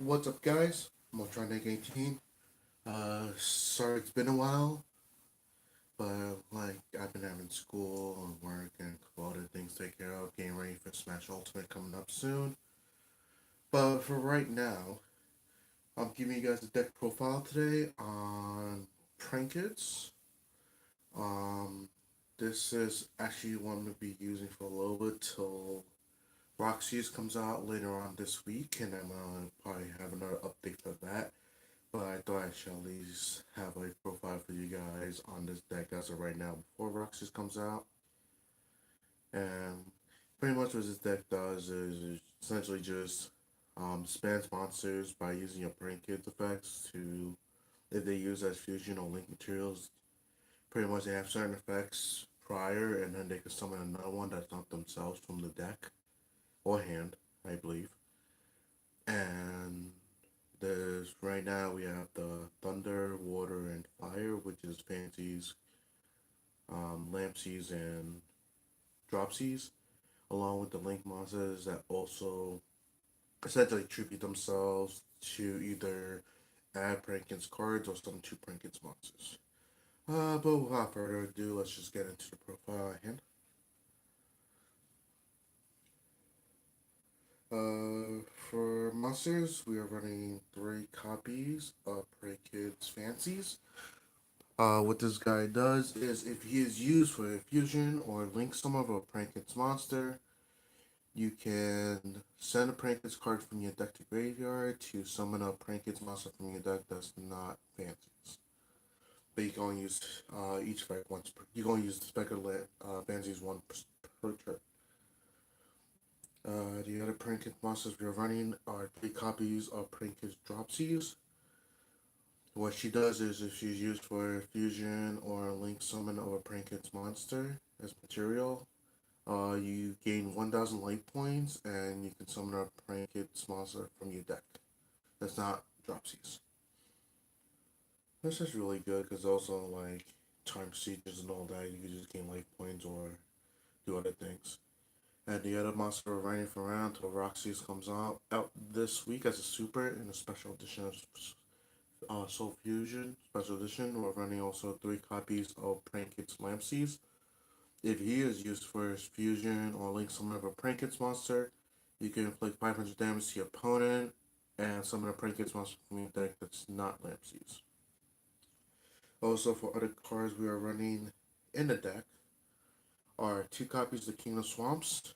What's up, guys? Motronic 18. Sorry it's been a while, but I've been having school and work and a couple other things to take care of, getting ready for Smash Ultimate coming up soon. But for right now, I'm giving you guys a deck profile today on Trinkets. Um, this is actually one I'm gonna be using for a little bit till Roxy's comes out later on this week, and I'm gonna probably have another update for that. But I thought I should at least have a profile for you guys on this deck as of right now before Roxas comes out. And pretty much what this deck does is essentially just spans monsters by using your Brain Kids effects to, if they use as fusion or link materials, pretty much they have certain effects prior and then they can summon another one that's not themselves from the deck or hand, I believe. And there's right now we have the Thunder, Water, and Fire, which is Fancy's, Lampsies, and Dropsies, along with the Link monsters that also essentially tribute themselves to either add Prankins cards or some two Prankins monsters. But without further ado, let's just get into the profile at hand. For monsters, we are running 3 copies of Prey Kids Fancies. What this guy does is if he is used for a fusion or link some of a Prankins monster, you can send a Prankins card from your deck to graveyard to summon a Prankins monster from your deck that's not Fancies. But you can only use each effect once per. You can only use the specular Fancies one per turn. The other Prankins monsters we're running are 3 copies of Prankins Dropsies. What she does is if she's used for fusion or link summon of a Prankins monster as material, you gain 1,000 light points and you can summon a Prankins monster from your deck. That's not Dropsies. This is really good because also like time sieges and all that, you can just gain life points or do other things. And the other monster we're running for round till Roxy's comes out this week as a super in a special edition of Soul Fusion Special Edition. We're running also 3 copies of Prankits Lampsies. If he is used for his fusion or link summon of a Prankits monster, you can inflict 500 damage to your opponent and summon a Prankits monster from your deck that's not Lampsies. Also, for other cards we are running in the deck are 2 copies of King of Swamps.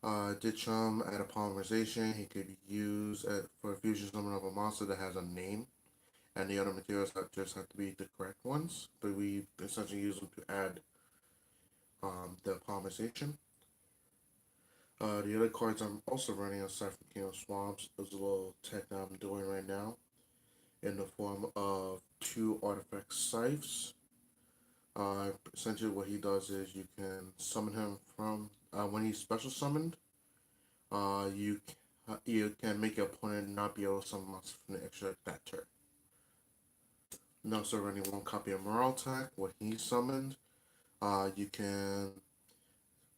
Ditchum at a polymerization, he could use for a fusion summon of a monster that has a name, and the other materials that just have to be the correct ones, but we essentially use them to add the polymerization. The other cards I'm also running aside from King of Swamps is a little tech that I'm doing right now in the form of 2 artifact scythes. Essentially, what he does is you can summon him from when he's special summoned. You can make your opponent not be able to summon monsters from the extra that turn. I'm also running 1 copy of Moraltech. What he summoned, you can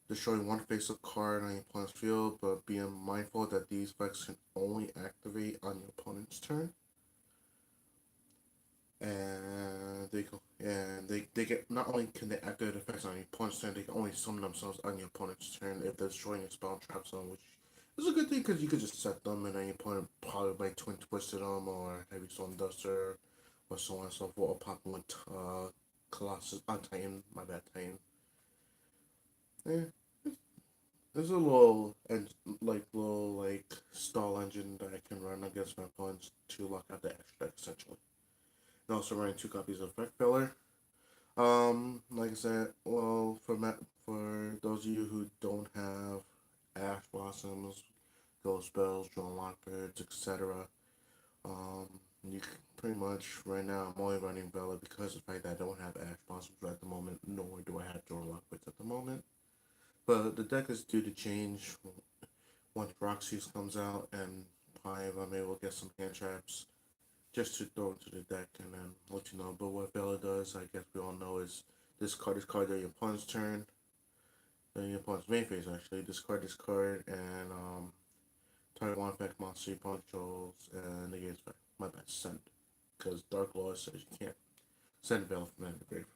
destroy one face-up card on your opponent's field, but be mindful that these effects can only activate on your opponent's turn. And they get not only can they activate effects on your opponent's turn, they can only summon themselves on your opponent's turn if they're destroying a spell trap zone, which is a good thing because you could just set them and then your opponent probably might twin twisted them or heavy storm duster or so on and so forth, or pop with Colossus, Titan, my bad, Titan. Yeah, there's a little and little stall engine that I can run against my opponents to lock out the extra deck essentially. And also running 2 copies of Effect Filler. Like I said, well, for those of you who don't have Ash Blossoms, Ghost Spells, Drone Lockbirds, etc., um, you can pretty much right now I'm only running Vela because of the fact that I don't have Ash Blossoms at the moment, nor do I have Drone Lockbirds at the moment. But the deck is due to change once Roxy's comes out, and probably if I'm able to get some hand traps just to throw into the deck and then let you know. But what Vela does, I guess we all know, is discard during your opponent's turn, during your opponent's main phase actually. Discard this card, and Target one effect monster you controls and negates effect. My bad, send. Because Dark Law says you can't send Veil from the grave.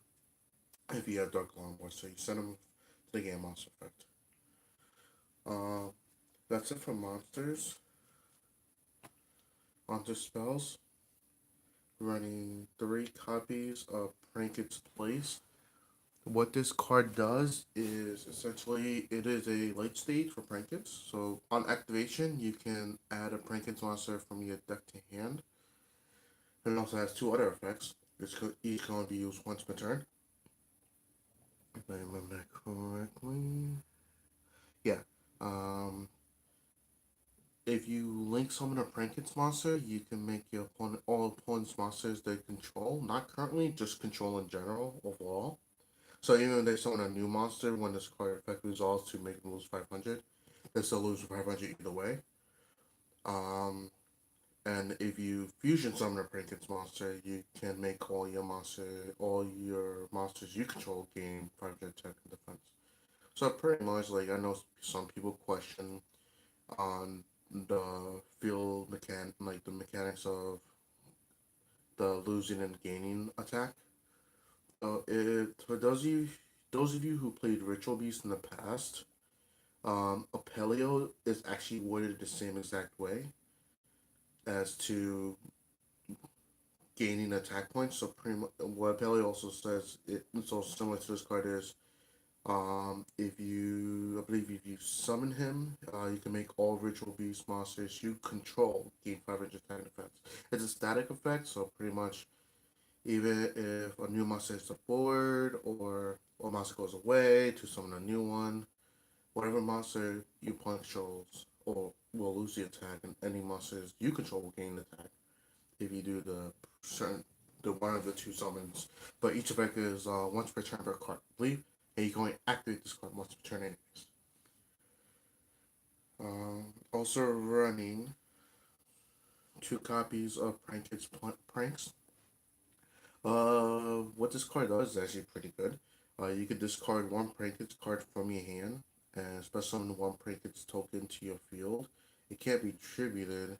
If you have Dark Law on board, so you send them to the game monster effect. Uh, that's it for monsters. Onto spells. Running 3 copies of Pranket's Place. What this card does is essentially it is a late stage for Prankets. So on activation, you can add a Prankets monster from your deck to hand. And it also has 2 other effects. It's each going to be used once per turn. If I remember that correctly. Yeah. Um, if you link summon a Prankets monster, you can make your opponent all opponents monsters they control. Not currently, just control in general overall. So even if they summon a new monster, when this card effect resolves to make them lose 500, they still lose 500 either way. Um, and if you fusion summon a Prankets monster, you can make all your monsters you control gain 500 attack and defense. So pretty much, like I know some people question on the field like the mechanics of the losing and gaining attack. For those of you who played Ritual Beast in the past, Apelio is actually worded the same exact way as to gaining attack points. So pretty much, what Apelio also says, it's also similar to this card is, I believe if you summon him, you can make all Ritual Beast monsters you control gain 500 attack defense. It's a static effect, so pretty much even if a new monster hits the board or a monster goes away to summon a new one, whatever monster you controls or will lose the attack, and any monsters you control will gain the attack if you do the one of the 2 summons. But each effect is once per turn per card, I believe, and you can only activate this card once per turn anyways. Also running 2 copies of Pranks. What this card does is actually pretty good. You could discard 1 Prankets card from your hand and special summon 1 Prankets token to your field. It can't be distributed.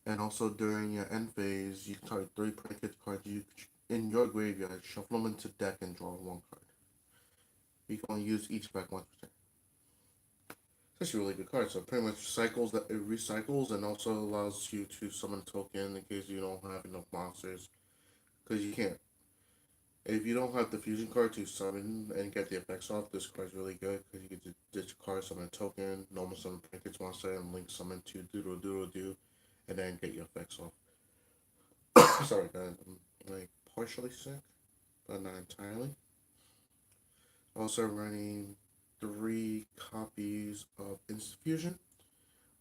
And also during your end phase, you can target 3 Prankets cards in your graveyard, shuffle them into deck, and draw 1 card. You can only use each back once per turn. It's actually a really good card. So pretty much it recycles and also allows you to summon a token in case you don't have enough monsters. Because you can't. If you don't have the fusion card to summon and get the effects off, this card's really good because you get to ditch card, summon a token, normal summon Prankets monster, and link summon to doodle doodle do, and then get your effects off. Sorry, guys, I'm like partially sick, but not entirely. Also running 3 copies of Instant Fusion.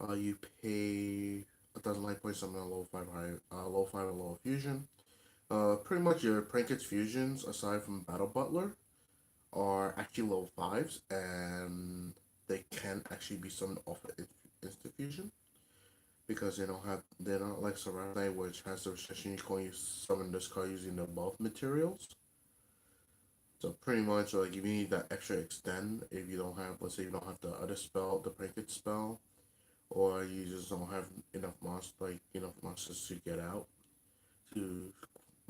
You pay 1,000 life points, summon a low 5 or low fusion. Pretty much your Prankets fusions, aside from Battle Butler, are actually level 5s, and they can actually be summoned off of instant fusion because they're not like Saranai, which has the restriction you can only summon this card using the above materials. So pretty much like if you need that extra extend, if you don't have, let's say you don't have the other spell, the Prankets spell, or you just don't have enough monsters to get out to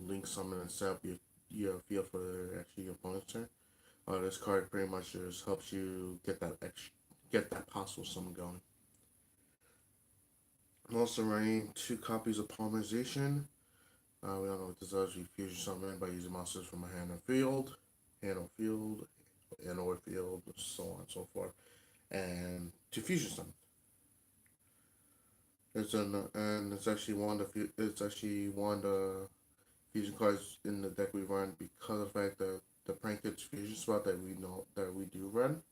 link summon and set up your field for actually your opponent's turn. This card pretty much just helps you get that possible summon going. I'm also running 2 copies of Polymerization. We don't know what this does. You fusion summon by using monsters from a hand or field, so on and so forth, and to fusion summon. It's actually one of the fusion cards in the deck we run because of the fact that the Prankets fusion spot that we do run.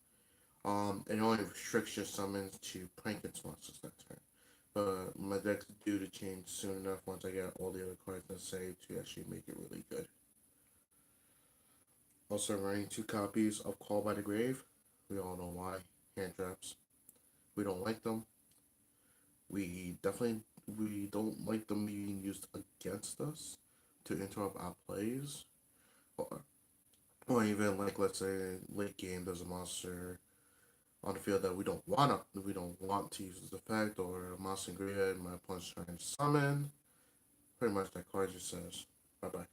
It only restricts your summons to Prankets monsters that turn. But my deck's due to change soon enough once I get all the other cards necessary to actually make it really good. Also running 2 copies of Call by the Grave. We all know why. Hand traps. We don't like them. We don't like them being used against us to interrupt our plays. Or even like let's say late game there's a monster on the field that we don't want to use this effect, or a monster in graveyard, my opponent's trying to summon. Pretty much that card just says bye bye.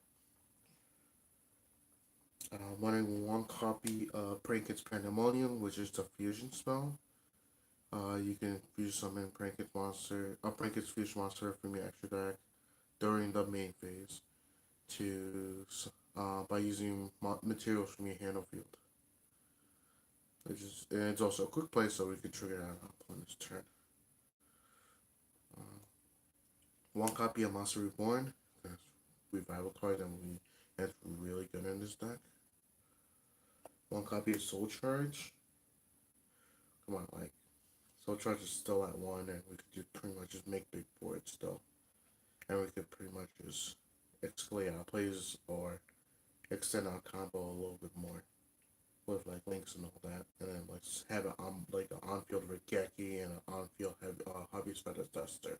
Running one copy of Pranket's Pandemonium, which is the fusion spell. You can fuse summon Pranket's fusion monster from your extra deck during the main phase to by using materials from your hand or field. And it's also a quick play, so we can trigger that upon his turn. One copy of Monster Reborn. That's revival card, and that's really good in this deck. One copy of Soul Charge. Come on, like Soul Charge is still at one, and we could just pretty much just make big boards still, and we could pretty much just escalate our plays or extend our combo a little bit more with like links and all that, and then like have an on-field Regeki and an on-field Hobbyist Feather Duster.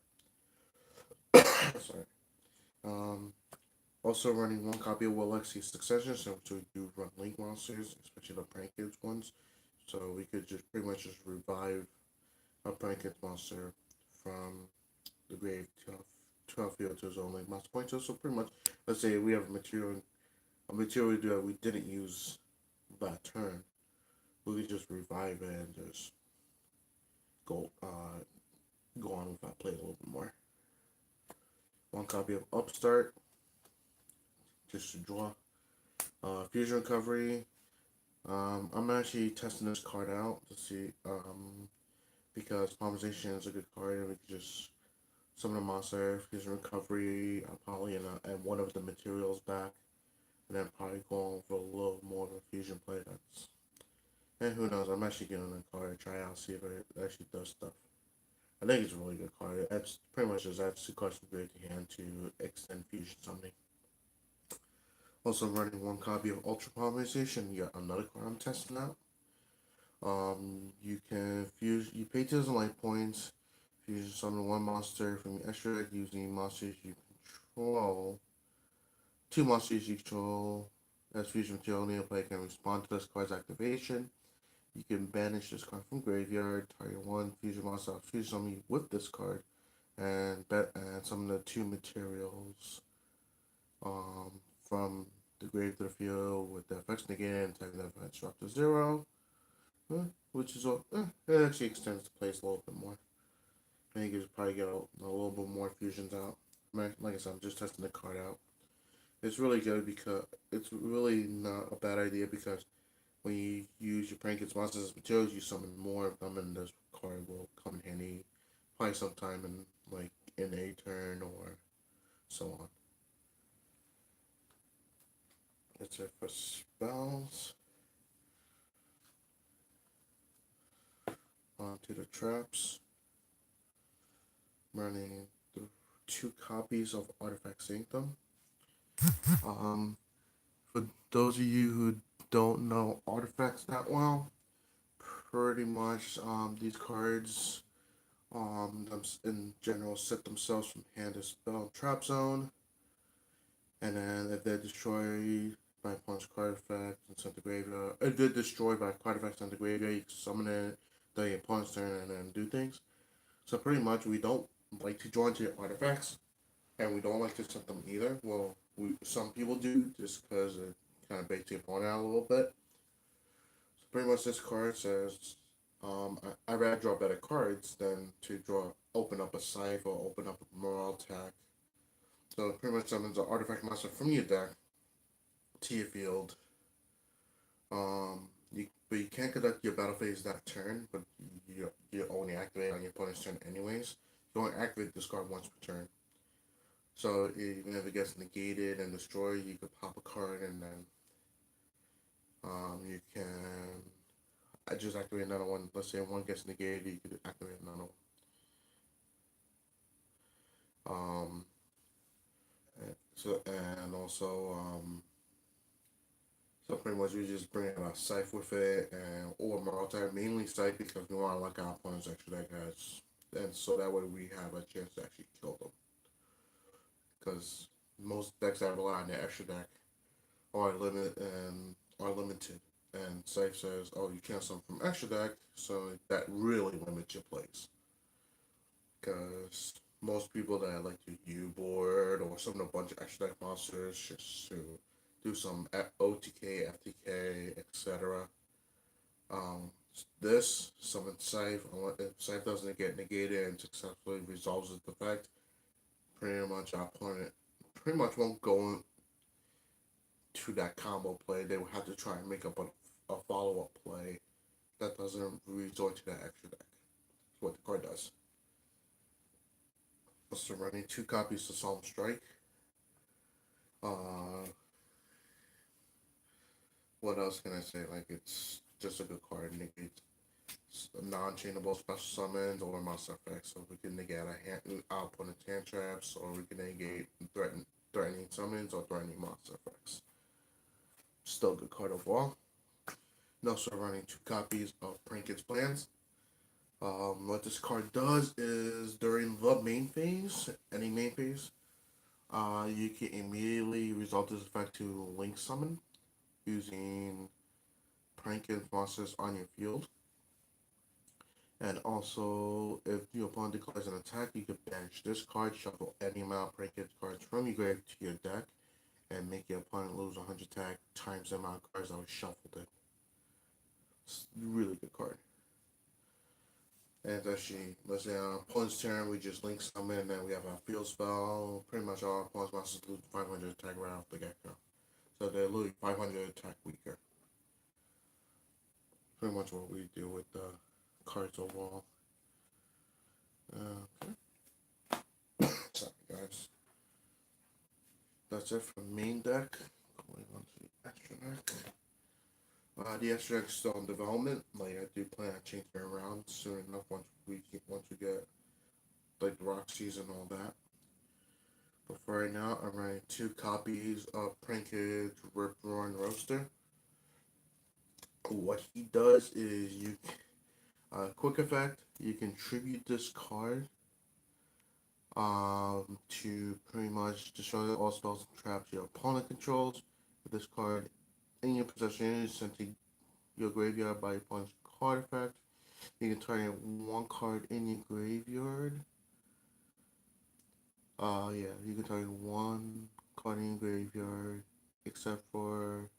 Sorry. Um, Also running one copy of Walexi's Succession, so we do run Link monsters, especially the Prank Kids ones. So we could just pretty much just revive a Prank Kids monster from the grave to our field to his own Link monster pointer. So pretty much, let's say we have a material that we didn't use that turn, we could just revive it and just go go on with that play a little bit more. One copy of Upstart, just to draw. Fusion Recovery. I'm actually testing this card out to see because Polymerization is a good card, and we can just summon a monster, Fusion Recovery, probably and one of the materials back, and then probably go for a little more of a fusion play. And who knows? I'm actually getting a card to try out, see if it actually does stuff. I think it's a really good card. It's pretty much just adds 2 cards from grave to hand to extend fusion summoning. Also running one copy of Ultra Polymerization. You got another card I'm testing out. You can fuse. You pay 2,000 life points. Fusion summon one monster from your extra deck using monsters you control. 2 monsters you control as fusion material in play can respond to this card's activation. You can banish this card from graveyard. Target one fusion monster fusion summon with this card, and summon the 2 materials from the grave to the field with the effects negated and taking the effects drop to 0. Which is it actually extends the place a little bit more. I think you could probably get a little bit more fusions out. Like I said, I'm just testing the card out. It's really good because it's really not a bad idea because when you use your Prankets monsters as materials, you summon more of them, and this card will come in handy probably sometime in a turn or so on. That's it for spells. On to the traps. Running 2 copies of Artifact Sanctum. For those of you who don't know artifacts that well, pretty much these cards in general set themselves from hand to spell trap zone, and then if they're destroyed by opponent's card effect and sent to graveyard, if they're destroyed by card effect sent to graveyard, you can summon it during your opponent's turn and then do things. So pretty much we don't like to draw into your artifacts, and we don't like to set them either. Well, some people do just because it kind of bakes your opponent out a little bit. So pretty much this card says, I'd rather draw better cards than to open up a Scythe or open up a Morale Attack. So it pretty much summons an artifact monster from your deck to your field. But you can't conduct your battle phase that turn, but you only activate on your opponent's turn anyways. You only activate this card once per turn. So even if it gets negated and destroyed, you could pop a card and then you can just activate another one. Let's say one gets negated, you could activate another one. And also so pretty much we just bring a Scythe with it or Marauder, mainly Scythe because we want to lock our opponent's extra deck guys, and so that way we have a chance to actually kill them. Because most decks that rely on their extra deck are limited. And Scythe says, oh, you can't summon from extra deck, so that really limits your plays. Because most people that like to U-board or summon a bunch of extra deck monsters just to do some OTK, FTK, etc. Um, this summon Scythe, if Scythe doesn't get negated and successfully resolves its effect, pretty much our opponent pretty much won't go to that combo play. They will have to try and make up a follow-up play that doesn't resort to that extra deck. That's what the card does. Also running 2 copies of Solemn Strike. Uh, what else can I say? Like, it's just a good card. Negates non-chainable special summons or monster effects. So we can negate our opponent's hand traps, or we can negate threatening summons or threatening monster effects. Still a good card overall. And also running 2 copies of Pranket's Plans. What this card does is during the main phase, any main phase, you can immediately resolve this effect to Link Summon using Pranket's monsters on your field. And also, if your opponent declares an attack, you can banish this card, shuffle any amount of Pranket's cards from your grave to your deck, and make your opponent lose 100 attack times the amount of cards that was shuffled in. It's a really good card. And actually, let's say on opponent's turn, we just Link Summon, and then we have our Field Spell. Pretty much all opponent's monsters lose 500 attack right off the get-go. So they're losing 500 attack weaker. Pretty much what we do with the cards overall. Okay. Sorry, guys. That's it for main deck. Going on to the extra deck. The extra deck is still in development. Like, I do plan on changing it around soon enough once we get like the rock season and all that. But for right now, I'm running 2 copies of Pranked Rip Roaring Roaster. What he does is quick effect, you can tribute this card to pretty much destroy all spells and traps your opponent controls. With this card in your possession is sent to your graveyard by your opponent's card effect. You can target 1 card in your graveyard. You can target 1 card in your graveyard, except for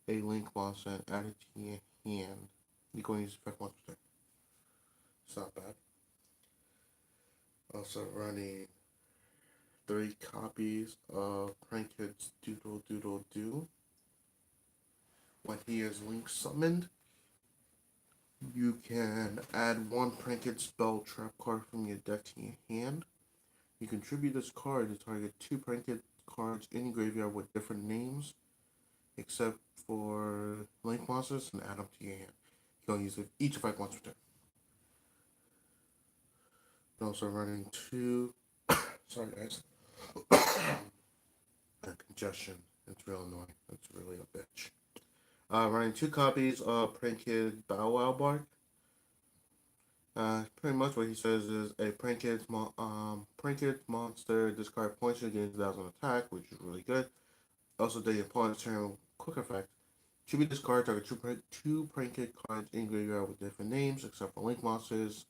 a Link monster and add it to your hand. You're going to use effect once per turn. It's not bad. Also running 3 copies of Prankhead's Doodle Doodle Doo. When he is Link summoned, you can add 1 Prankhead spell trap card from your deck to your hand. You contribute this card to target 2 Prankhead cards in your graveyard with different names, except for Link monsters, and add them to your hand. You can use each effect once per turn. I'm also running 2. Sorry, guys. Congestion. It's real annoying. It's really a bitch. Running 2 copies of Prankhead Bow Wow Bark. Pretty much what he says is a Prankhead monster discard points to gain 2,000 attack, which is really good. Also, the opponent's turn quick effect. Tribute this card, target 2 Prankhead cards in graveyard with different names, except for Link monsters,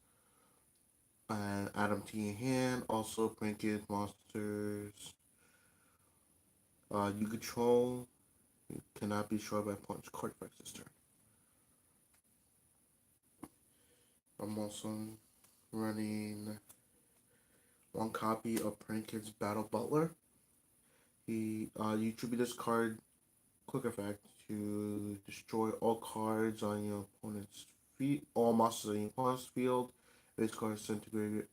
and add them to your hand. Also, Prankhead monsters you control cannot be destroyed by opponent's card effects this turn. I'm also running 1 copy of Prankhead's Battle Butler. You tribute this card quick effect to destroy all cards on your opponent's feet, all monsters on your opponent's field. This card is sent to graveyard.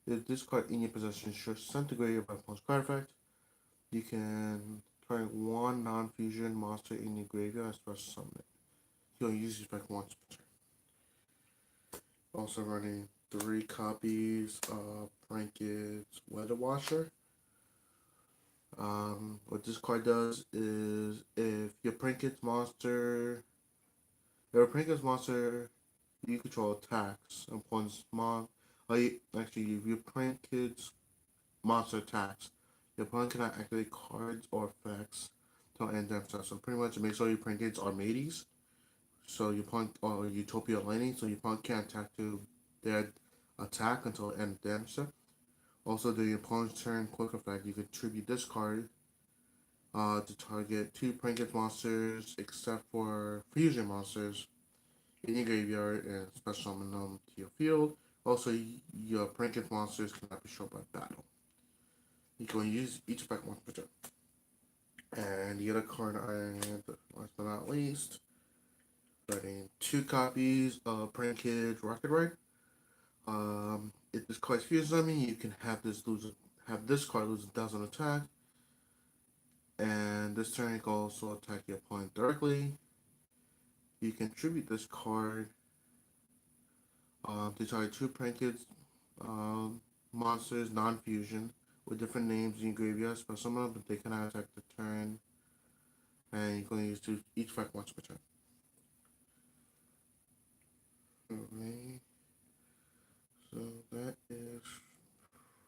If this card in your possession is sent to graveyard by opponent's card effect, you can target 1 non-fusion monster in your graveyard and special summon it. You can use this effect once per turn. Also running 3 copies of Pranket's Weather Washer. What this card does is if your Pranket's monster you control attacks upon if your Pranket's monster attacks, your opponent cannot activate cards or effects till end them. So pretty much make sure your Prankets are mateys. So your pawn or Utopia laning, so your pawn can't attack to their attack until end damage step. Also, during your pawn's turn quick effect, you can tribute this card to target 2 Prankets monsters, except for fusion monsters in your graveyard, and special summon them to your field. Also, your Prankets monsters cannot be shown by battle. You can use each effect once per turn. And the other card last but not least, writing 2 copies of Pranked Rocket Ride. If this card fuses on me, you can have this card lose 1,000 attack. And this turn you can also attack your opponent directly. You can tribute this card to target 2 Pranked monsters, non-fusion, with different names in your graveyard. Special summon, but they cannot attack the turn. And you're going to use each effect once per turn. Okay. So that is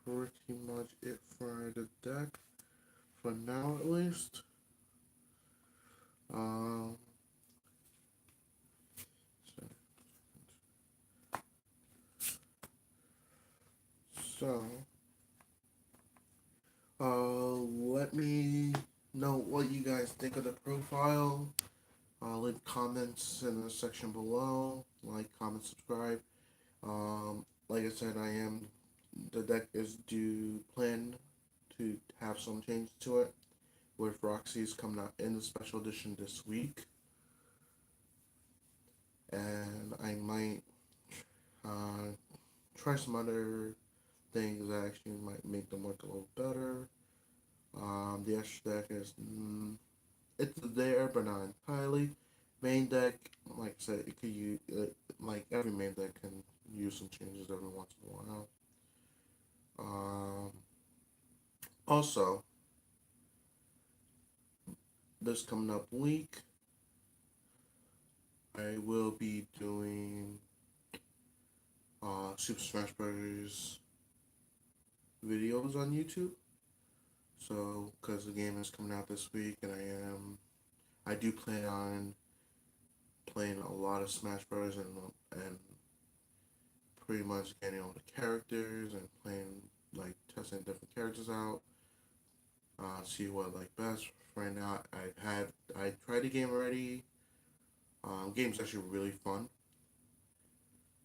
pretty much it for the deck. For now, at least. So, let me know what you guys think of the profile. Leave comments in the section below. Like, comment, subscribe. Like I said, the deck is plan to have some changes to it, with Roxy's coming out in the special edition this week. And I might try some other things that actually might make them work a little better. The extra deck is it's there, but not entirely. Main deck, like I said, it could use like every main deck can use some changes every once in a while. Also, this coming up week, I will be doing Super Smash Bros. Videos on YouTube. So, because the game is coming out this week, and I do plan on playing a lot of Smash Bros. And pretty much getting all the characters and playing, like, testing different characters out. See what I like best. Right now, I tried the game already. Game's actually really fun.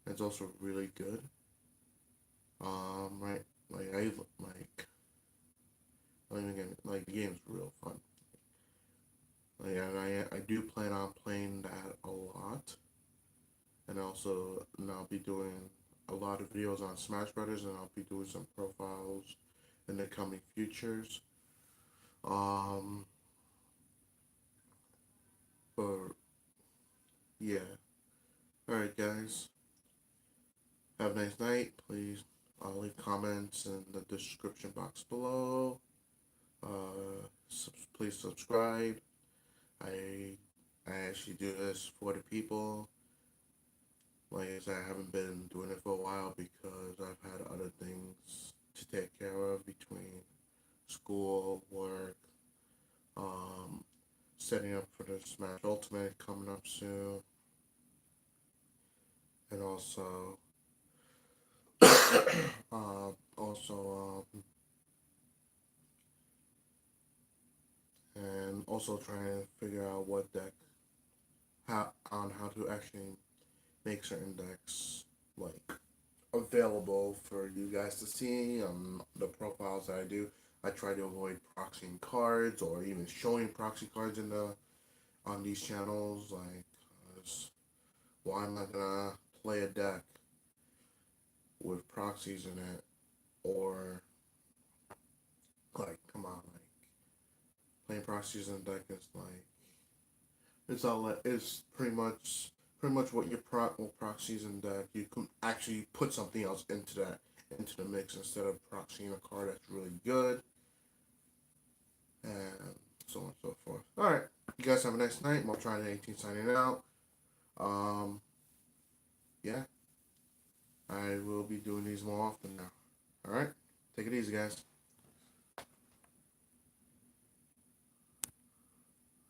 It's also really good. Right, like like the game's real fun. Like, and I do plan on playing that a lot, and also and I'll be doing a lot of videos on Smash Brothers, and I'll be doing some profiles in the coming futures. But yeah, all right, guys. Have a nice night. Please leave comments in the description box below. Please subscribe. I actually do this for the people. Like I said, I haven't been doing it for a while because I've had other things to take care of between school, work, setting up for the Smash Ultimate coming up soon, and also, and also trying to figure out what deck, how to actually make certain decks like available for you guys to see. The profiles that I do, I try to avoid proxying cards or even showing proxy cards on these channels. Like, why am I gonna play a deck with proxies in it, or like, come on, like playing proxies in a deck is like it's pretty much what your proxies in deck. You can actually put something else into the mix instead of proxying a card that's really good, and so on and so forth. All right, you guys have a nice night. Maltron18 signing out. Yeah, I will be doing these more often now. All right, take it easy, guys.